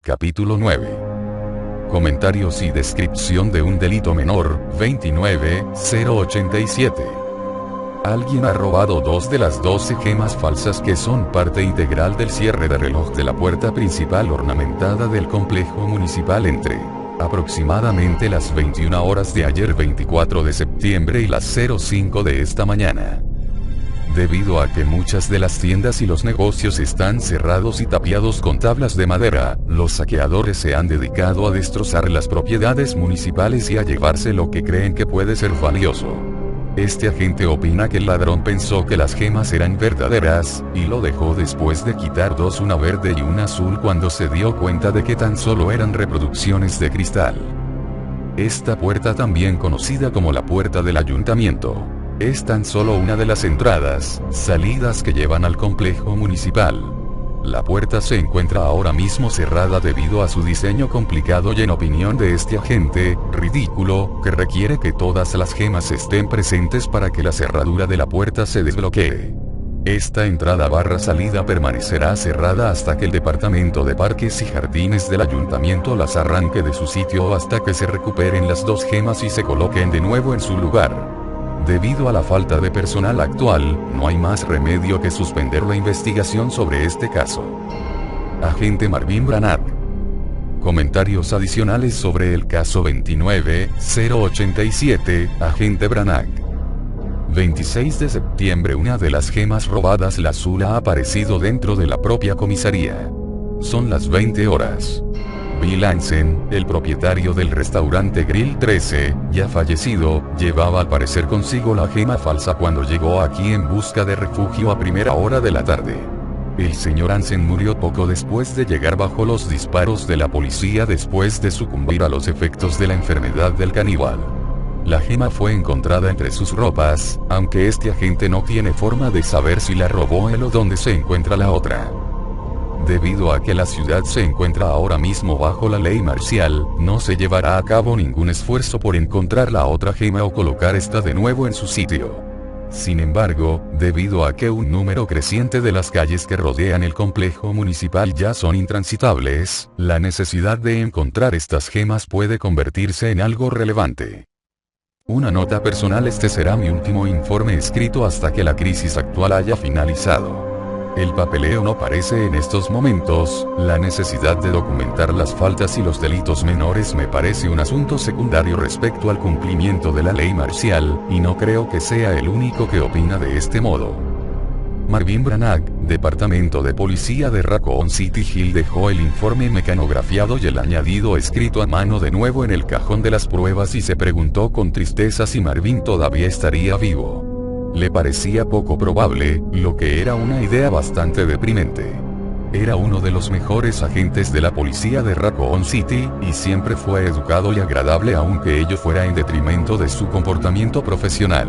Capítulo 9. Comentarios y descripción de un delito menor, 29087. Alguien ha robado 2 de las 12 gemas falsas que son parte integral del cierre de reloj de la puerta principal ornamentada del complejo municipal entre aproximadamente las 21 horas de ayer 24 de septiembre y las 05 de esta mañana. Debido a que muchas de las tiendas y los negocios están cerrados y tapiados con tablas de madera, los saqueadores se han dedicado a destrozar las propiedades municipales y a llevarse lo que creen que puede ser valioso. Este agente opina que el ladrón pensó que las gemas eran verdaderas, y lo dejó después de quitar 2, una verde y una azul, cuando se dio cuenta de que tan solo eran reproducciones de cristal. Esta puerta, también conocida como la puerta del ayuntamiento, es tan solo una de las salidas que llevan al complejo municipal. La puerta se encuentra ahora mismo cerrada debido a su diseño complicado y, en opinión de este agente, ridículo, que requiere que todas las gemas estén presentes para que la cerradura de la puerta se desbloquee. Esta entrada/salida permanecerá cerrada hasta que el Departamento de Parques y Jardines del Ayuntamiento las arranque de su sitio o hasta que se recuperen las 2 gemas y se coloquen de nuevo en su lugar. Debido a la falta de personal actual, no hay más remedio que suspender la investigación sobre este caso. Agente Marvin Branagh. Comentarios adicionales sobre el caso 29087, Agente Branagh. 26 de septiembre. Una de las gemas robadas, la azul, ha aparecido dentro de la propia comisaría. Son las 20 horas. Bill Hansen, el propietario del restaurante Grill 13, ya fallecido, llevaba al parecer consigo la gema falsa cuando llegó aquí en busca de refugio a primera hora de la tarde. El señor Hansen murió poco después de llegar bajo los disparos de la policía después de sucumbir a los efectos de la enfermedad del caníbal. La gema fue encontrada entre sus ropas, aunque este agente no tiene forma de saber si la robó él o dónde se encuentra la otra. Debido a que la ciudad se encuentra ahora mismo bajo la ley marcial, no se llevará a cabo ningún esfuerzo por encontrar la otra gema o colocar esta de nuevo en su sitio. Sin embargo, debido a que un número creciente de las calles que rodean el complejo municipal ya son intransitables, la necesidad de encontrar estas gemas puede convertirse en algo relevante. Una nota personal: este será mi último informe escrito hasta que la crisis actual haya finalizado. El papeleo no parece en estos momentos. La necesidad de documentar las faltas y los delitos menores me parece un asunto secundario respecto al cumplimiento de la ley marcial, y no creo que sea el único que opina de este modo. Marvin Branagh, Departamento de Policía de Raccoon City. Hill dejó el informe mecanografiado y el añadido escrito a mano de nuevo en el cajón de las pruebas y se preguntó con tristeza si Marvin todavía estaría vivo. Le parecía poco probable, lo que era una idea bastante deprimente. Era uno de los mejores agentes de la policía de Raccoon City, y siempre fue educado y agradable, aunque ello fuera en detrimento de su comportamiento profesional.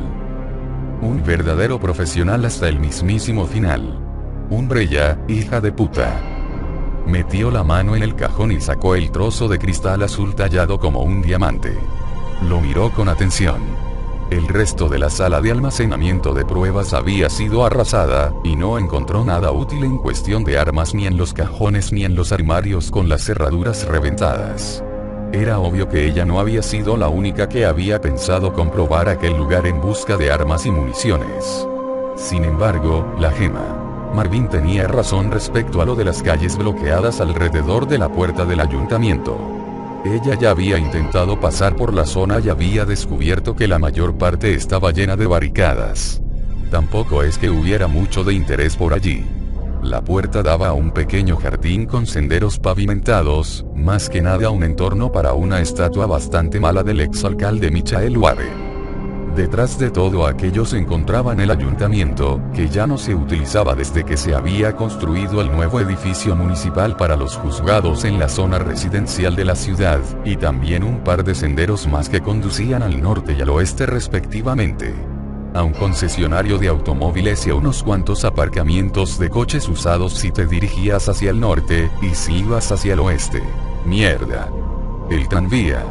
Un verdadero profesional hasta el mismísimo final. Umbrella, hija de puta. Metió la mano en el cajón y sacó el trozo de cristal azul tallado como un diamante. Lo miró con atención. El resto de la sala de almacenamiento de pruebas había sido arrasada, y no encontró nada útil en cuestión de armas, ni en los cajones ni en los armarios con las cerraduras reventadas. Era obvio que ella no había sido la única que había pensado comprobar aquel lugar en busca de armas y municiones. Sin embargo, la gema. Marvin tenía razón respecto a lo de las calles bloqueadas alrededor de la puerta del ayuntamiento. Ella ya había intentado pasar por la zona y había descubierto que la mayor parte estaba llena de barricadas. Tampoco es que hubiera mucho de interés por allí. La puerta daba a un pequeño jardín con senderos pavimentados, más que nada un entorno para una estatua bastante mala del exalcalde Michael Warren. Detrás de todo aquello se encontraban el ayuntamiento, que ya no se utilizaba desde que se había construido el nuevo edificio municipal para los juzgados en la zona residencial de la ciudad, y también un par de senderos más que conducían al norte y al oeste respectivamente. A un concesionario de automóviles y a unos cuantos aparcamientos de coches usados si te dirigías hacia el norte, y si ibas hacia el oeste. ¡Mierda! El tranvía,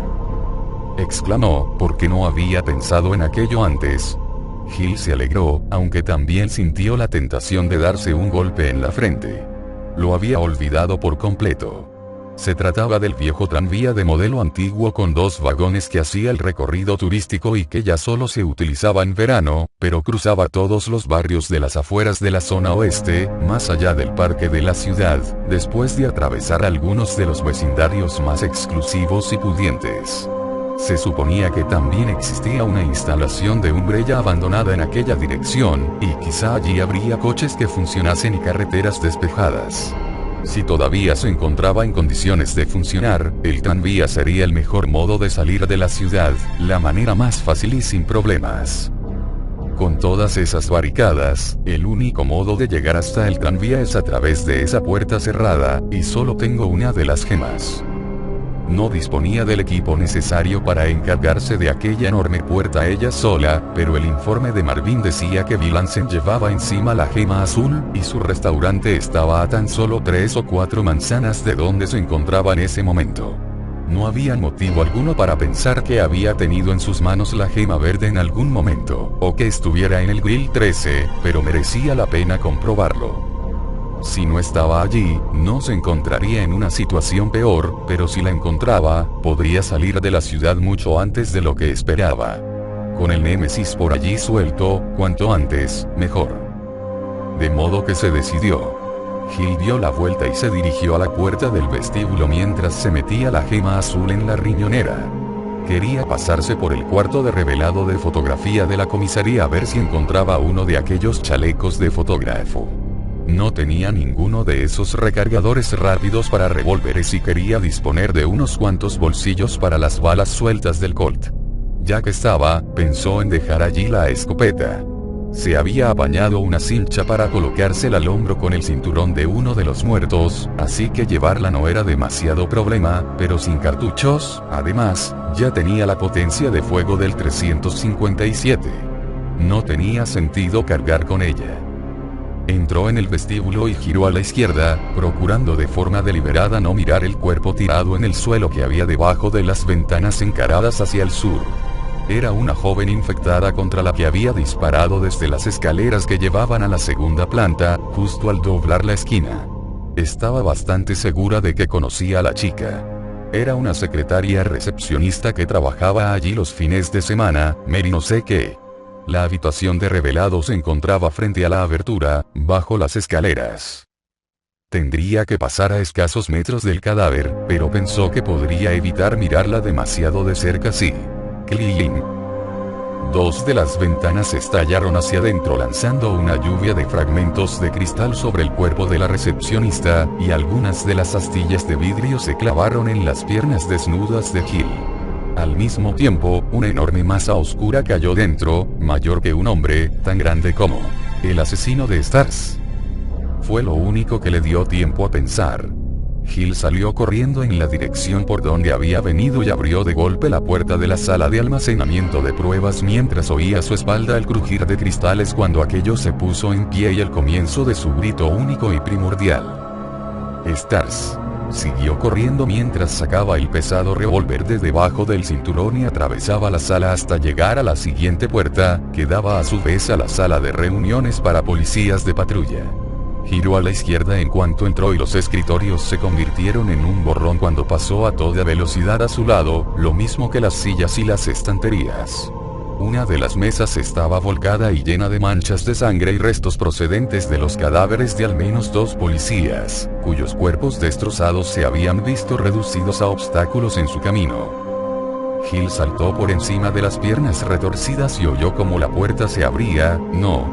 exclamó, porque no había pensado en aquello antes. Hill se alegró, aunque también sintió la tentación de darse un golpe en la frente. Lo había olvidado por completo. Se trataba del viejo tranvía de modelo antiguo con 2 vagones que hacía el recorrido turístico y que ya solo se utilizaba en verano, pero cruzaba todos los barrios de las afueras de la zona oeste, más allá del parque de la ciudad, después de atravesar algunos de los vecindarios más exclusivos y pudientes. Se suponía que también existía una instalación de Umbrella abandonada en aquella dirección, y quizá allí habría coches que funcionasen y carreteras despejadas. Si todavía se encontraba en condiciones de funcionar, el tranvía sería el mejor modo de salir de la ciudad, la manera más fácil y sin problemas. Con todas esas barricadas, el único modo de llegar hasta el tranvía es a través de esa puerta cerrada, y solo tengo una de las gemas. No disponía del equipo necesario para encargarse de aquella enorme puerta ella sola, pero el informe de Marvin decía que Villancen llevaba encima la gema azul, y su restaurante estaba a tan solo 3 o 4 manzanas de donde se encontraba en ese momento. No había motivo alguno para pensar que había tenido en sus manos la gema verde en algún momento, o que estuviera en el grill 13, pero merecía la pena comprobarlo. Si no estaba allí, no se encontraría en una situación peor, pero si la encontraba, podría salir de la ciudad mucho antes de lo que esperaba. Con el Némesis por allí suelto, cuanto antes, mejor. De modo que se decidió. Gil dio la vuelta y se dirigió a la puerta del vestíbulo mientras se metía la gema azul en la riñonera. Quería pasarse por el cuarto de revelado de fotografía de la comisaría a ver si encontraba uno de aquellos chalecos de fotógrafo. No tenía ninguno de esos recargadores rápidos para revólveres y quería disponer de unos cuantos bolsillos para las balas sueltas del Colt. Ya que estaba, pensó en dejar allí la escopeta. Se había apañado una cincha para colocársela al hombro con el cinturón de uno de los muertos, así que llevarla no era demasiado problema, pero sin cartuchos, además, ya tenía la potencia de fuego del 357. No tenía sentido cargar con ella. Entró en el vestíbulo y giró a la izquierda, procurando de forma deliberada no mirar el cuerpo tirado en el suelo que había debajo de las ventanas encaradas hacia el sur. Era una joven infectada contra la que había disparado desde las escaleras que llevaban a la segunda planta, justo al doblar la esquina. Estaba bastante segura de que conocía a la chica. Era una secretaria recepcionista que trabajaba allí los fines de semana, Mary no sé qué. La habitación de revelado se encontraba frente a la abertura, bajo las escaleras. Tendría que pasar a escasos metros del cadáver, pero pensó que podría evitar mirarla demasiado de cerca si... ¡Cling! 2 de las ventanas estallaron hacia adentro lanzando una lluvia de fragmentos de cristal sobre el cuerpo de la recepcionista, y algunas de las astillas de vidrio se clavaron en las piernas desnudas de Gil. Al mismo tiempo, una enorme masa oscura cayó dentro, mayor que un hombre, tan grande como el asesino de Stars. Fue lo único que le dio tiempo a pensar. Gil salió corriendo en la dirección por donde había venido y abrió de golpe la puerta de la sala de almacenamiento de pruebas mientras oía a su espalda el crujir de cristales cuando aquello se puso en pie y el comienzo de su grito único y primordial. Stars. Siguió corriendo mientras sacaba el pesado revólver de debajo del cinturón y atravesaba la sala hasta llegar a la siguiente puerta, que daba a su vez a la sala de reuniones para policías de patrulla. Giró a la izquierda en cuanto entró y los escritorios se convirtieron en un borrón cuando pasó a toda velocidad a su lado, lo mismo que las sillas y las estanterías. Una de las mesas estaba volcada y llena de manchas de sangre y restos procedentes de los cadáveres de al menos 2 policías, cuyos cuerpos destrozados se habían visto reducidos a obstáculos en su camino. Gil saltó por encima de las piernas retorcidas y oyó como la puerta se abría,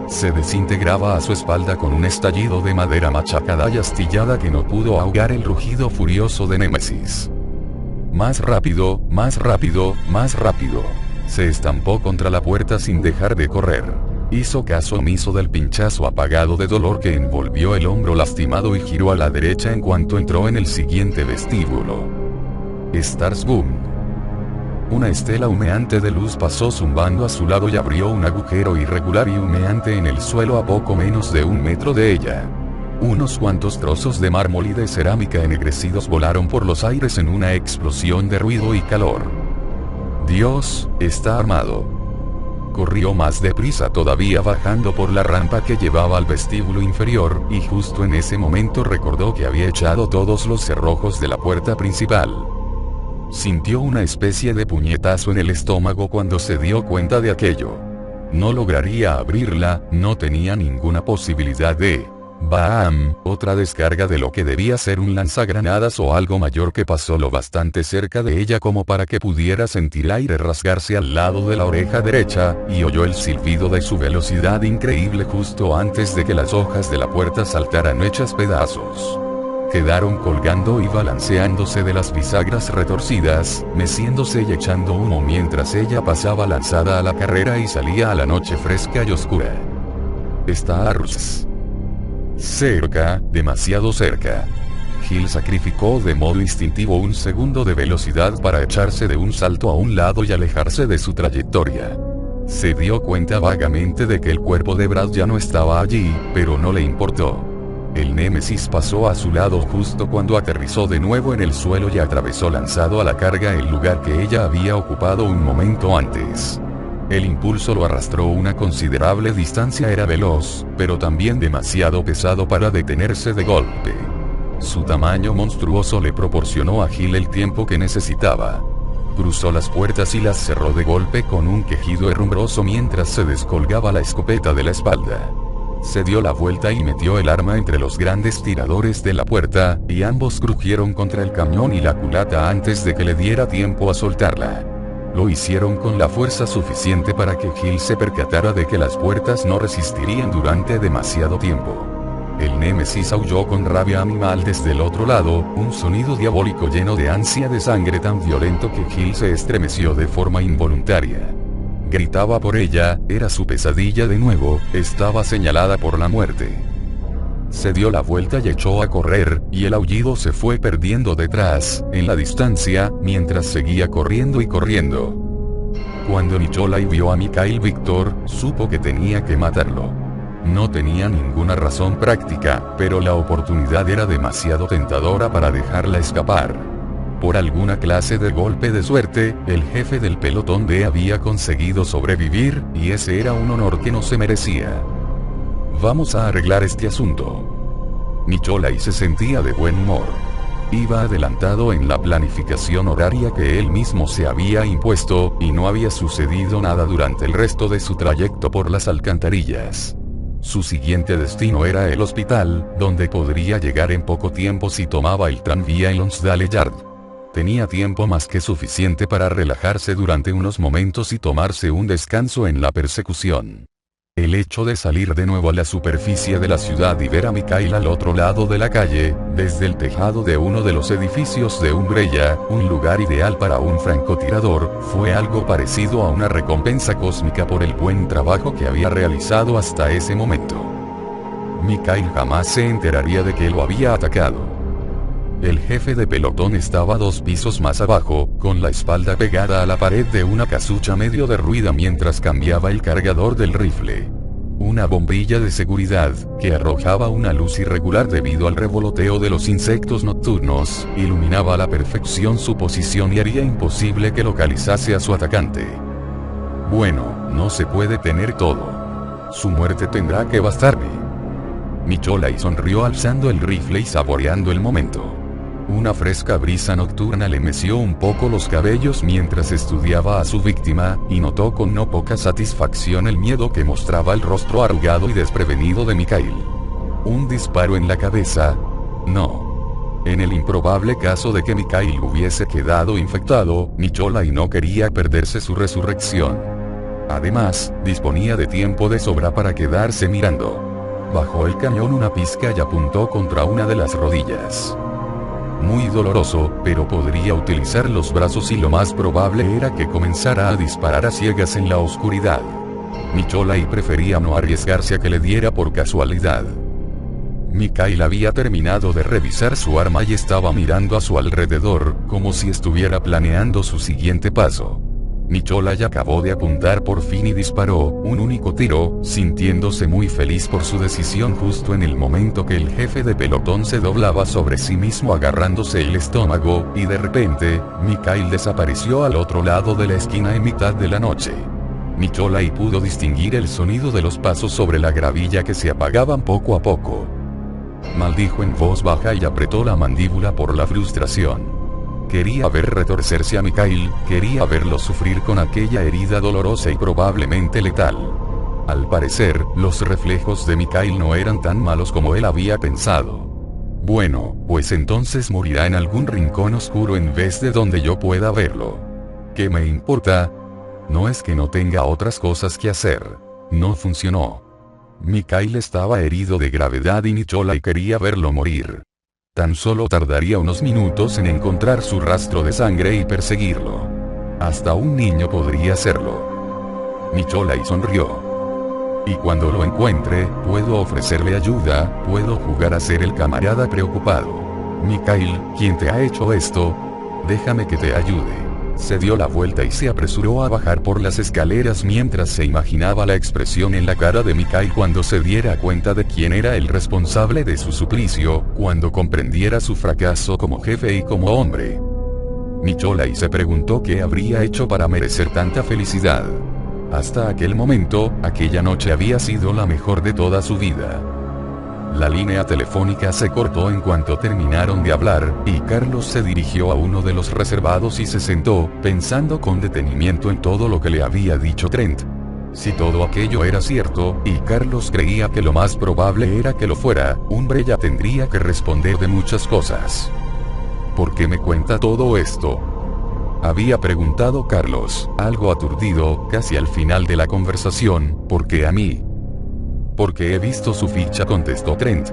se desintegraba a su espalda con un estallido de madera machacada y astillada que no pudo ahogar el rugido furioso de Némesis. Más rápido, más rápido, más rápido. Se estampó contra la puerta sin dejar de correr. Hizo caso omiso del pinchazo apagado de dolor que envolvió el hombro lastimado y giró a la derecha en cuanto entró en el siguiente vestíbulo. Stars Boom. Una estela humeante de luz pasó zumbando a su lado y abrió un agujero irregular y humeante en el suelo a poco menos de 1 metro de ella. Unos cuantos trozos de mármol y de cerámica ennegrecidos volaron por los aires en una explosión de ruido y calor. Dios, está armado. corrió más deprisa todavía bajando por la rampa que llevaba al vestíbulo inferior, y justo en ese momento recordó que había echado todos los cerrojos de la puerta principal. Sintió una especie de puñetazo en el estómago cuando se dio cuenta de aquello. No lograría abrirla, no tenía ninguna posibilidad de... ¡Bam! Otra descarga de lo que debía ser un lanzagranadas o algo mayor que pasó lo bastante cerca de ella como para que pudiera sentir aire rasgarse al lado de la oreja derecha, y oyó el silbido de su velocidad increíble justo antes de que las hojas de la puerta saltaran hechas pedazos. Quedaron colgando y balanceándose de las bisagras retorcidas, meciéndose y echando humo mientras ella pasaba lanzada a la carrera y salía a la noche fresca y oscura. Está cerca, demasiado cerca. Gil sacrificó de modo instintivo un segundo de velocidad para echarse de un salto a un lado y alejarse de su trayectoria. Se dio cuenta vagamente de que el cuerpo de Brad ya no estaba allí, pero no le importó. El Némesis pasó a su lado justo cuando aterrizó de nuevo en el suelo y atravesó lanzado a la carga el lugar que ella había ocupado un momento antes. El impulso lo arrastró una considerable distancia, era veloz, pero también demasiado pesado para detenerse de golpe. Su tamaño monstruoso le proporcionó a Gil el tiempo que necesitaba. Cruzó las puertas y las cerró de golpe con un quejido herrumbroso mientras se descolgaba la escopeta de la espalda. Se dio la vuelta y metió el arma entre los grandes tiradores de la puerta, y ambos crujieron contra el cañón y la culata antes de que le diera tiempo a soltarla. Lo hicieron con la fuerza suficiente para que Gil se percatara de que las puertas no resistirían durante demasiado tiempo. El Némesis aulló con rabia animal desde el otro lado, un sonido diabólico lleno de ansia de sangre tan violento que Gil se estremeció de forma involuntaria. Gritaba por ella, era su pesadilla de nuevo, estaba señalada por la muerte. Se dio la vuelta y echó a correr, y el aullido se fue perdiendo detrás, en la distancia, mientras seguía corriendo y corriendo. Cuando Nicholai vio a Mikhail Viktor, supo que tenía que matarlo. No tenía ninguna razón práctica, pero la oportunidad era demasiado tentadora para dejarla escapar. Por alguna clase de golpe de suerte, el jefe del pelotón D había conseguido sobrevivir, y ese era un honor que no se merecía. Vamos a arreglar este asunto. Nicholai se sentía de buen humor. Iba adelantado en la planificación horaria que él mismo se había impuesto, y no había sucedido nada durante el resto de su trayecto por las alcantarillas. Su siguiente destino era el hospital, donde podría llegar en poco tiempo si tomaba el tranvía en Lonsdale Yard. Tenía tiempo más que suficiente para relajarse durante unos momentos y tomarse un descanso en la persecución. El hecho de salir de nuevo a la superficie de la ciudad y ver a Mikhail al otro lado de la calle, desde el tejado de uno de los edificios de Umbrella, un lugar ideal para un francotirador, fue algo parecido a una recompensa cósmica por el buen trabajo que había realizado hasta ese momento. Mikhail jamás se enteraría de que lo había atacado. El jefe de pelotón estaba 2 pisos más abajo, con la espalda pegada a la pared de una casucha medio derruida mientras cambiaba el cargador del rifle. Una bombilla de seguridad, que arrojaba una luz irregular debido al revoloteo de los insectos nocturnos, iluminaba a la perfección su posición y haría imposible que localizase a su atacante. Bueno, no se puede tener todo. Su muerte tendrá que bastarme. Nicholai sonrió alzando el rifle y saboreando el momento. Una fresca brisa nocturna le meció un poco los cabellos mientras estudiaba a su víctima, y notó con no poca satisfacción el miedo que mostraba el rostro arrugado y desprevenido de Mikhail. Un disparo en la cabeza. No. En el improbable caso de que Mikhail hubiese quedado infectado, Nicholai no quería perderse su resurrección. Además, disponía de tiempo de sobra para quedarse mirando. Bajó el cañón una pizca y apuntó contra una de las rodillas. Muy doloroso, pero podría utilizar los brazos y lo más probable era que comenzara a disparar a ciegas en la oscuridad. Nicholai prefería no arriesgarse a que le diera por casualidad. Mikhail había terminado de revisar su arma y estaba mirando a su alrededor, como si estuviera planeando su siguiente paso. Nicholai acabó de apuntar por fin y disparó un único tiro, sintiéndose muy feliz por su decisión justo en el momento que el jefe de pelotón se doblaba sobre sí mismo agarrándose el estómago, y de repente, Mikhail desapareció al otro lado de la esquina en mitad de la noche. Nicholai pudo distinguir el sonido de los pasos sobre la gravilla que se apagaban poco a poco. Maldijo en voz baja y apretó la mandíbula por la frustración. Quería ver retorcerse a Mikhail, quería verlo sufrir con aquella herida dolorosa y probablemente letal. Al parecer, los reflejos de Mikhail no eran tan malos como él había pensado. Bueno, pues entonces morirá en algún rincón oscuro en vez de donde yo pueda verlo. ¿Qué me importa? No es que no tenga otras cosas que hacer. No funcionó. Mikhail estaba herido de gravedad y Nicholai quería verlo morir. Tan solo tardaría unos minutos en encontrar su rastro de sangre y perseguirlo. Hasta un niño podría hacerlo. Nicholai sonrió. Y cuando lo encuentre, puedo ofrecerle ayuda, puedo jugar a ser el camarada preocupado. Mikhail, ¿quién te ha hecho esto? Déjame que te ayude. Se dio la vuelta y se apresuró a bajar por las escaleras mientras se imaginaba la expresión en la cara de Mikhail cuando se diera cuenta de quién era el responsable de su suplicio, cuando comprendiera su fracaso como jefe y como hombre. Nicholai se preguntó qué habría hecho para merecer tanta felicidad. Hasta aquel momento, aquella noche había sido la mejor de toda su vida. La línea telefónica se cortó en cuanto terminaron de hablar, y Carlos se dirigió a uno de los reservados y se sentó, pensando con detenimiento en todo lo que le había dicho Trent. Si todo aquello era cierto, y Carlos creía que lo más probable era que lo fuera, Umbrella tendría que responder de muchas cosas. ¿Por qué me cuenta todo esto?, había preguntado Carlos, algo aturdido, casi al final de la conversación. ¿Por qué a mí? Porque he visto su ficha, contestó Trent.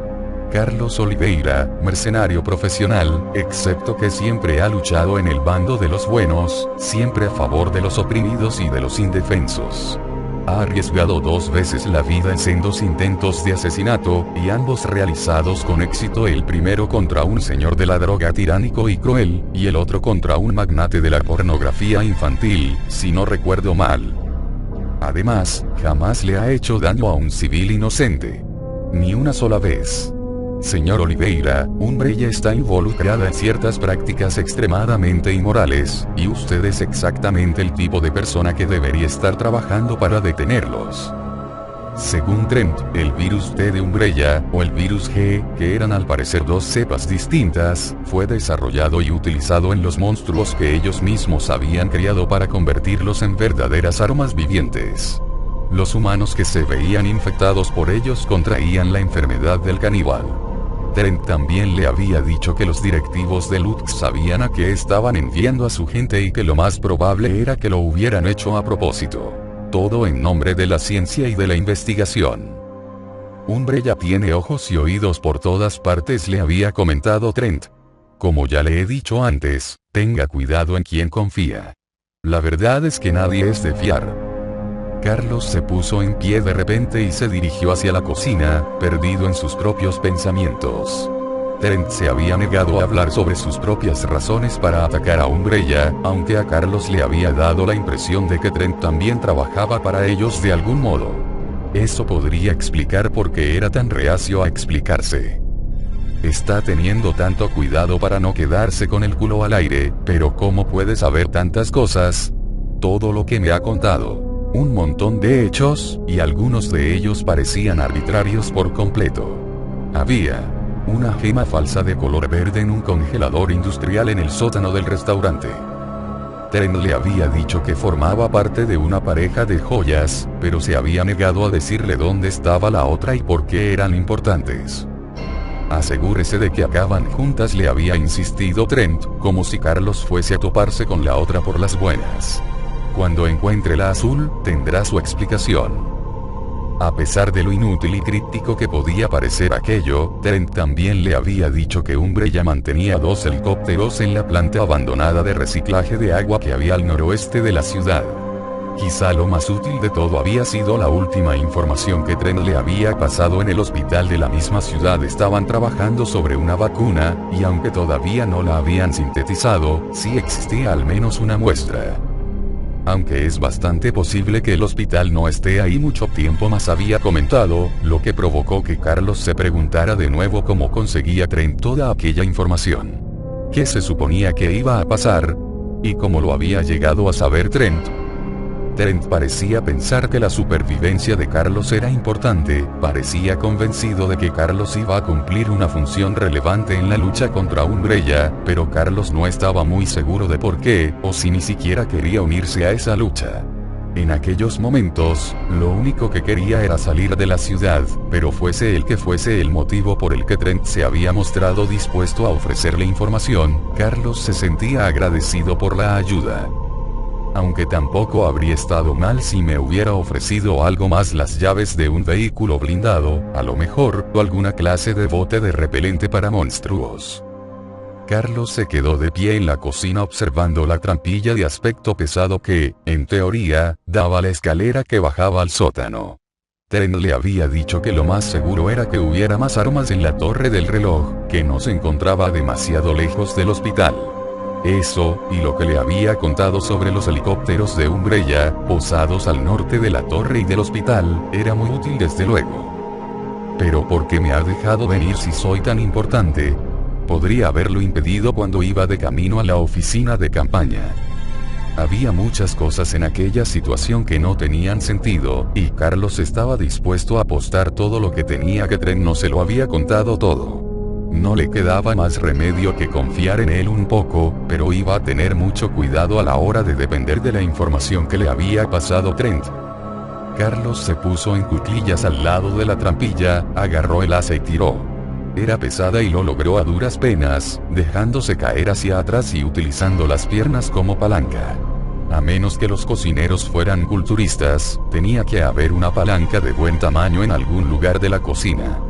Carlos Oliveira, mercenario profesional, excepto que siempre ha luchado en el bando de los buenos, siempre a favor de los oprimidos y de los indefensos. Ha arriesgado 2 veces la vida en sendos intentos de asesinato, y ambos realizados con éxito, el primero contra un señor de la droga tiránico y cruel, y el otro contra un magnate de la pornografía infantil, si no recuerdo mal. Además, jamás le ha hecho daño a un civil inocente. Ni una sola vez. Señor Oliveira, Umbrella está involucrada en ciertas prácticas extremadamente inmorales, y usted es exactamente el tipo de persona que debería estar trabajando para detenerlos. Según Trent, el virus T de Umbrella, o el virus G, que eran al parecer 2 cepas distintas, fue desarrollado y utilizado en los monstruos que ellos mismos habían creado para convertirlos en verdaderas armas vivientes. Los humanos que se veían infectados por ellos contraían la enfermedad del caníbal. Trent también le había dicho que los directivos de Lutz sabían a qué estaban enviando a su gente y que lo más probable era que lo hubieran hecho a propósito. Todo en nombre de la ciencia y de la investigación. Umbrella tiene ojos y oídos por todas partes, le había comentado Trent. Como ya le he dicho antes, tenga cuidado en quien confía. La verdad es que nadie es de fiar. Carlos se puso en pie de repente y se dirigió hacia la cocina, perdido en sus propios pensamientos. Trent se había negado a hablar sobre sus propias razones para atacar a Umbrella, aunque a Carlos le había dado la impresión de que Trent también trabajaba para ellos de algún modo. Eso podría explicar por qué era tan reacio a explicarse. Está teniendo tanto cuidado para no quedarse con el culo al aire, pero ¿cómo puede saber tantas cosas? Todo lo que me ha contado. Un montón de hechos, y algunos de ellos parecían arbitrarios por completo. Había una gema falsa de color verde en un congelador industrial en el sótano del restaurante. Trent le había dicho que formaba parte de una pareja de joyas, pero se había negado a decirle dónde estaba la otra y por qué eran importantes. Asegúrese de que acaban juntas, le había insistido Trent, como si Carlos fuese a toparse con la otra por las buenas. Cuando encuentre la azul, tendrá su explicación. A pesar de lo inútil y críptico que podía parecer aquello, Trent también le había dicho que Umbrella mantenía 2 helicópteros en la planta abandonada de reciclaje de agua que había al noroeste de la ciudad. Quizá lo más útil de todo había sido la última información que Trent le había pasado. En el hospital de la misma ciudad estaban trabajando sobre una vacuna, y aunque todavía no la habían sintetizado, sí existía al menos una muestra. Aunque es bastante posible que el hospital no esté ahí mucho tiempo más, había comentado, lo que provocó que Carlos se preguntara de nuevo cómo conseguía Trent toda aquella información. ¿Qué se suponía que iba a pasar? ¿Y cómo lo había llegado a saber Trent? Trent parecía pensar que la supervivencia de Carlos era importante, parecía convencido de que Carlos iba a cumplir una función relevante en la lucha contra Umbrella, pero Carlos no estaba muy seguro de por qué, o si ni siquiera quería unirse a esa lucha. En aquellos momentos, lo único que quería era salir de la ciudad, pero fuese el que fuese el motivo por el que Trent se había mostrado dispuesto a ofrecerle información, Carlos se sentía agradecido por la ayuda. Aunque tampoco habría estado mal si me hubiera ofrecido algo más, las llaves de un vehículo blindado, a lo mejor, o alguna clase de bote de repelente para monstruos. Carlos se quedó de pie en la cocina observando la trampilla de aspecto pesado que, en teoría, daba a la escalera que bajaba al sótano. Trent le había dicho que lo más seguro era que hubiera más armas en la torre del reloj, que no se encontraba demasiado lejos del hospital. Eso, y lo que le había contado sobre los helicópteros de Umbrella, posados al norte de la torre y del hospital, era muy útil desde luego. Pero ¿por qué me ha dejado venir si soy tan importante? Podría haberlo impedido cuando iba de camino a la oficina de campaña. Había muchas cosas en aquella situación que no tenían sentido, y Carlos estaba dispuesto a apostar todo lo que tenía que Trent no se lo había contado todo. No le quedaba más remedio que confiar en él un poco, pero iba a tener mucho cuidado a la hora de depender de la información que le había pasado Trent. Carlos se puso en cuclillas al lado de la trampilla, agarró el asa y tiró. Era pesada y lo logró a duras penas, dejándose caer hacia atrás y utilizando las piernas como palanca. A menos que los cocineros fueran culturistas, tenía que haber una palanca de buen tamaño en algún lugar de la cocina.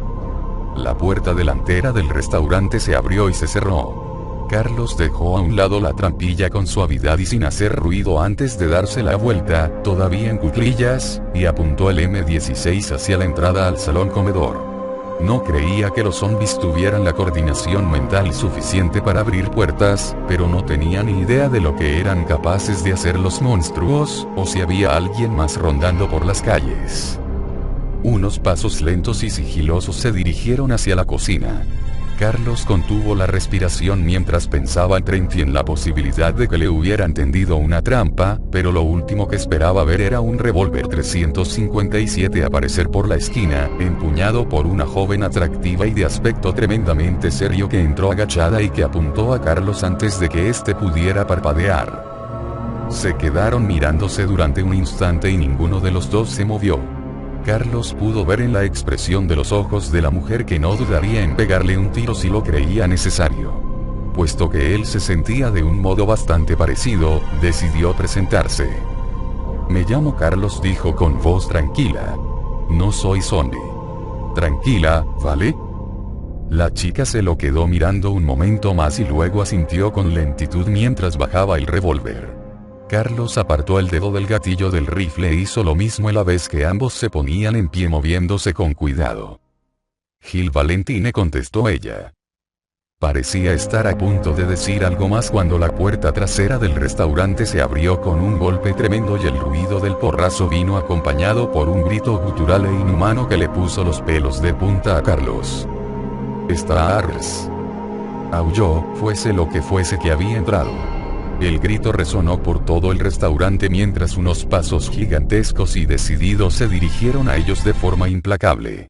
La puerta delantera del restaurante se abrió y se cerró. Carlos dejó a un lado la trampilla con suavidad y sin hacer ruido antes de darse la vuelta, todavía en cuclillas, y apuntó el M16 hacia la entrada al salón comedor. No creía que los zombies tuvieran la coordinación mental suficiente para abrir puertas, pero no tenía ni idea de lo que eran capaces de hacer los monstruos, o si había alguien más rondando por las calles. Unos pasos lentos y sigilosos se dirigieron hacia la cocina. Carlos contuvo la respiración mientras pensaba en Trent y en la posibilidad de que le hubieran tendido una trampa, pero lo último que esperaba ver era un revólver 357 aparecer por la esquina, empuñado por una joven atractiva y de aspecto tremendamente serio que entró agachada y que apuntó a Carlos antes de que éste pudiera parpadear. Se quedaron mirándose durante un instante y ninguno de los dos se movió. Carlos pudo ver en la expresión de los ojos de la mujer que no dudaría en pegarle un tiro si lo creía necesario. Puesto que él se sentía de un modo bastante parecido, decidió presentarse. Me llamo Carlos, dijo con voz tranquila. No soy zombie. Tranquila, ¿vale? La chica se lo quedó mirando un momento más y luego asintió con lentitud mientras bajaba el revólver. Carlos apartó el dedo del gatillo del rifle e hizo lo mismo a la vez que ambos se ponían en pie moviéndose con cuidado. Gil Valentine, contestó ella. Parecía estar a punto de decir algo más cuando la puerta trasera del restaurante se abrió con un golpe tremendo y el ruido del porrazo vino acompañado por un grito gutural e inhumano que le puso los pelos de punta a Carlos. «Stars», aulló, fuese lo que fuese que había entrado. El grito resonó por todo el restaurante mientras unos pasos gigantescos y decididos se dirigieron a ellos de forma implacable.